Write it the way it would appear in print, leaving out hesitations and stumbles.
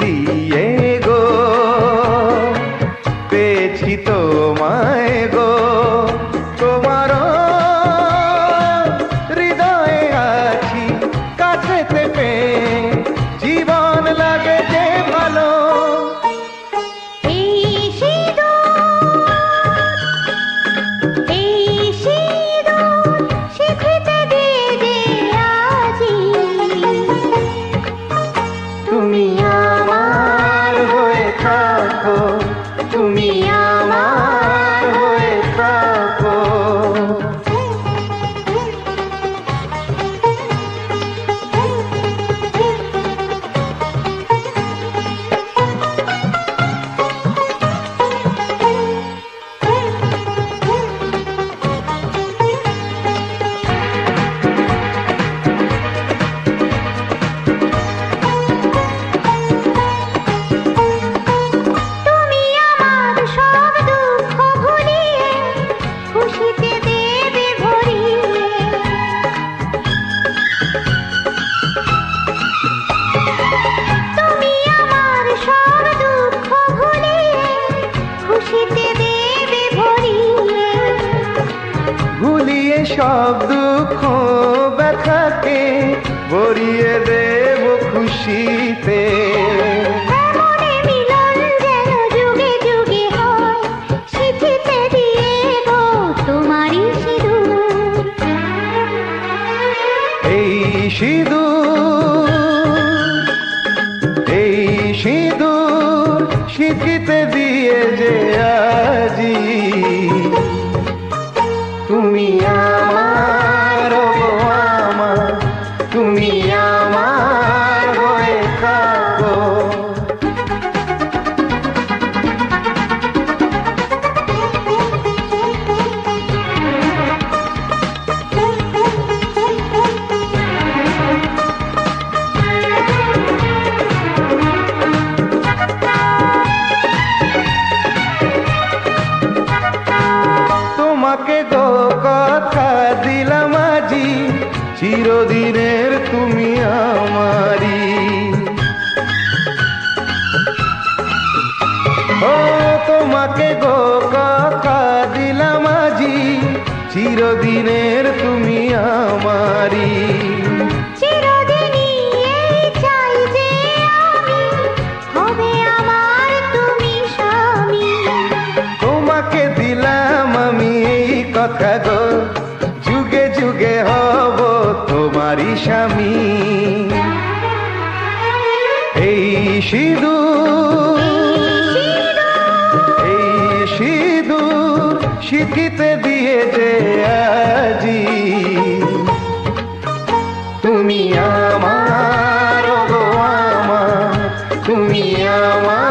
দিয়ে গো পেয়েছি তোমায় গো, তোমার হৃদয়ে আছি কাছেতে পেয়ে জীবন লাগে যে ভালো। তুমি আমার হয়ে থাকো, তুমি আমার হয়ে থাকো। ভুলিয়ে সব দুঃখ ব্যথাকে ভরিয়ে দেব খুশিতে। এই সিঁদুর, এই সিঁদুর স্মৃতিতে দিয়ে যে আজি তুমি আমার গো আমার, তুমি আমার হয়ে থাকো। তোমাকে গো কথা দিলাম আজি চিরদিনের তুমি আমারি। ও তোমাকে গো কথা দিলাম আজি চিরদিনের তুমি আমারি। তোমাকে দিলাম আমি এই কথা গো, যুগে যুগে হব তোমারই স্বামী। এই সিঁদুর, এই সিঁদুর স্মৃতিতে দিয়ে যে আজি তুমি আমার গো আমার, তুমি আমার।